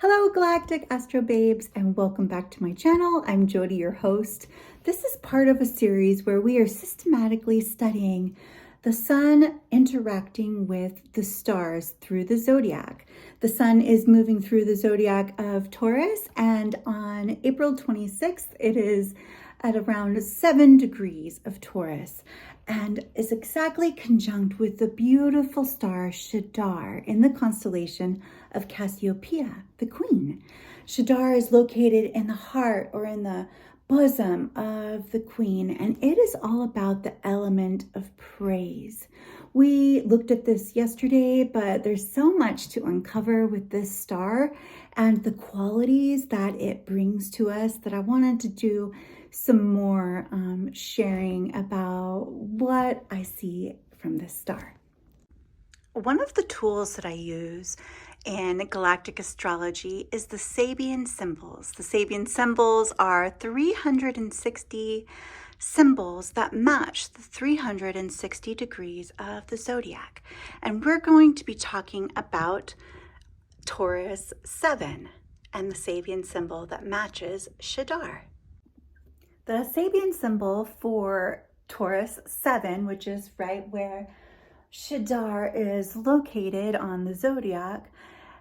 Hello Galactic Astro Babes and welcome back to my channel. I'm Jody, your host. This is part of a series where we are systematically studying the sun interacting with the stars through the zodiac. The sun is moving through the zodiac of Taurus, and on April 26th it is at around 7 degrees of Taurus and is exactly conjunct with the beautiful star Shedir in the constellation of Cassiopeia, the Queen. Shedir is located in the heart or in the bosom of the Queen, and it is all about the element of praise. We looked at this yesterday, but there's so much to uncover with this star and the qualities that it brings to us that I wanted to do some more sharing about what I see from this star. One of the tools that I use in galactic astrology is the Sabian symbols. The Sabian symbols are 360 symbols that match the 360 degrees of the zodiac. And we're going to be talking about Taurus 7 and the Sabian symbol that matches Shedir. The Sabian symbol for Taurus 7, which is right where Shedir is located on the zodiac,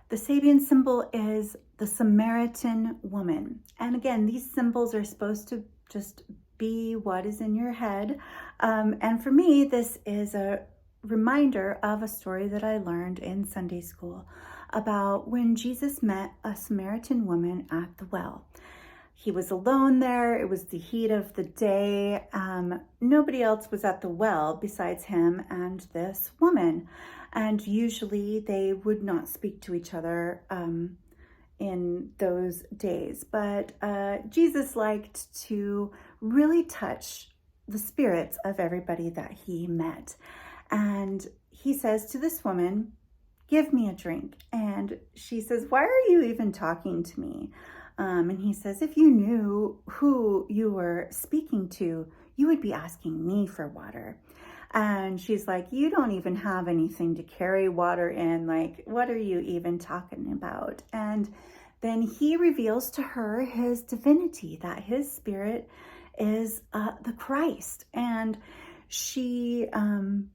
the Sabian symbol is the Samaritan woman. And again, these symbols are supposed to just be what is in your head. And for me, this is a reminder of a story that I learned in Sunday school about when Jesus met a Samaritan woman at the well. He was alone there. It was the heat of the day. Nobody else was at the well besides him and this woman. And usually they would not speak to each other in those days. But Jesus liked to really touch the spirits of everybody that he met. And he says to this woman, "Give me a drink." And she says, "Why are you even talking to me?" And he says, "If you knew who you were speaking to, you would be asking me for water." And she's like, "You don't even have anything to carry water in. Like, what are you even talking about?" And then he reveals to her his divinity, that his spirit is the Christ. And she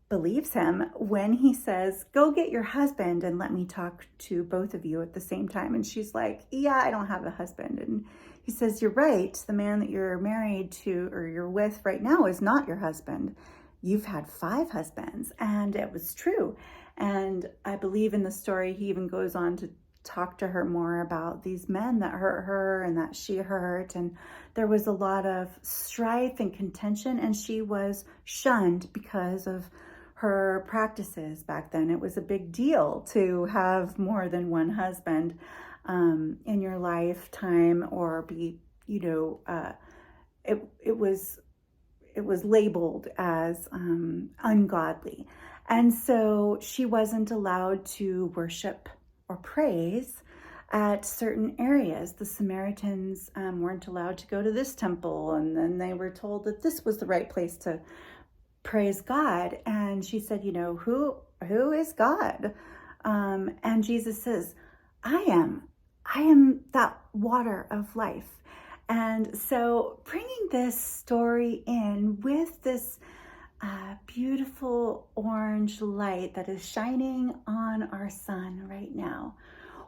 believes him when he says, "Go get your husband and let me talk to both of you at the same time." And she's like, "Yeah, I don't have a husband." And he says, "You're right. The man that you're married to or you're with right now is not your husband. You've had 5 husbands." And it was true. And I believe in the story, he even goes on to talk to her more about these men that hurt her and that she hurt. And there was a lot of strife and contention, and she was shunned because of her practices back then. It was a big deal to have more than one husband in your lifetime, or be, it was labeled as ungodly. And so she wasn't allowed to worship or praise at certain areas. The Samaritans weren't allowed to go to this temple, and then they were told that this was the right place to praise God. And she said, who is God? And Jesus says, I am that water of life. And so bringing this story in with this beautiful orange light that is shining on our sun right now,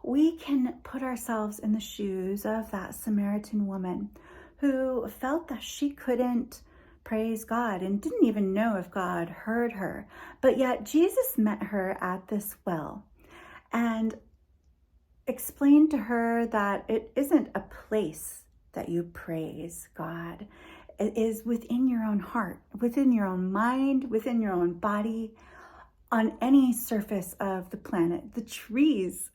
we can put ourselves in the shoes of that Samaritan woman who felt that she couldn't praise God and didn't even know if God heard her. But yet Jesus met her at this well and explained to her that it isn't a place that you praise God. It is within your own heart, within your own mind, within your own body, on any surface of the planet. The trees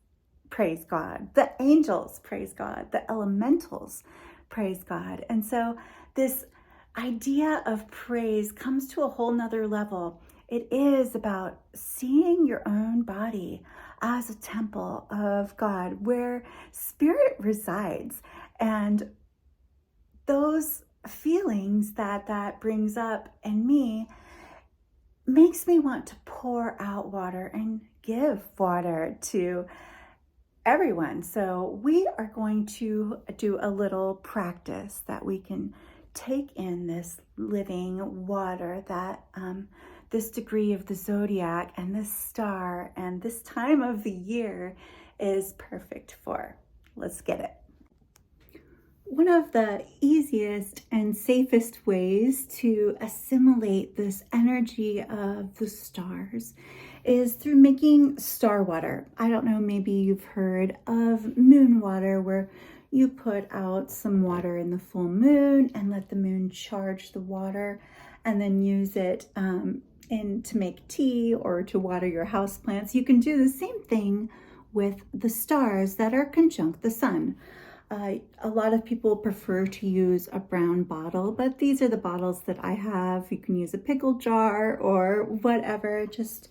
praise God, the angels praise God, the elementals praise God. And so this idea of praise comes to a whole nother level. It is about seeing your own body as a temple of God where spirit resides. And those feelings that brings up in me makes me want to pour out water and give water to everyone. So we are going to do a little practice that we can take in this living water that this degree of the zodiac and this star and this time of the year is perfect for. Let's get it. One of the easiest and safest ways to assimilate this energy of the stars is through making star water. I don't know, maybe you've heard of moon water, where you put out some water in the full moon and let the moon charge the water and then use it to make tea or to water your houseplants. You can do the same thing with the stars that are conjunct the sun. A lot of people prefer to use a brown bottle, but these are the bottles that I have. You can use a pickle jar or whatever. Just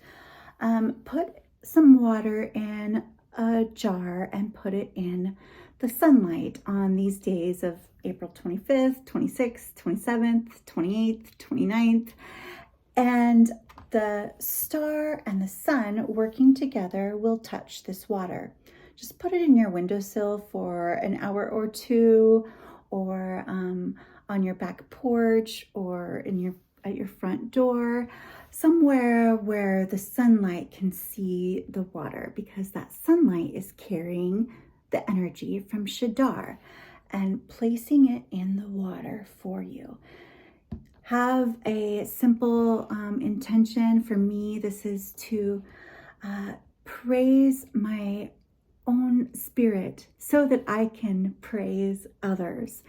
put some water in a jar and put it in the sunlight on these days of April 25th, 26th, 27th, 28th, 29th. And the star and the sun working together will touch this water. Just put it in your windowsill for an hour or two, or on your back porch, or at your front door, somewhere where the sunlight can see the water, because that sunlight is carrying the energy from Shedir and placing it in the water for you. Have a simple intention. For me, this is to praise my own spirit so that I can praise others.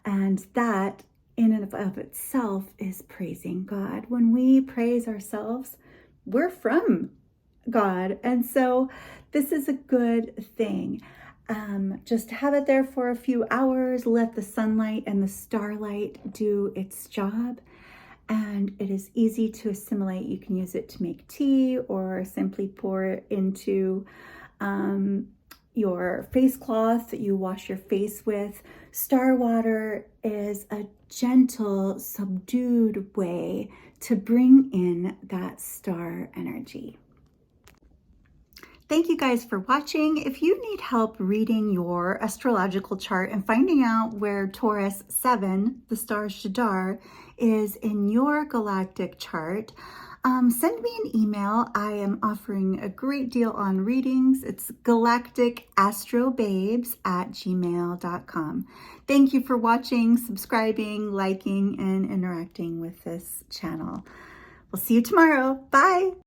And that in and of itself is praising God. When we praise ourselves, we're from God. And so this is a good thing. Just have it there for a few hours, let the sunlight and the starlight do its job. And it is easy to assimilate. You can use it to make tea or simply pour it into your face cloth that you wash your face with. Star water is a gentle, subdued way to bring in that star energy. Thank you guys for watching. If you need help reading your astrological chart and finding out where Taurus 7, the star Shedir, is in your galactic chart, send me an email. I am offering a great deal on readings. It's galacticastrobabes@gmail.com. Thank you for watching, subscribing, liking, and interacting with this channel. We'll see you tomorrow. Bye.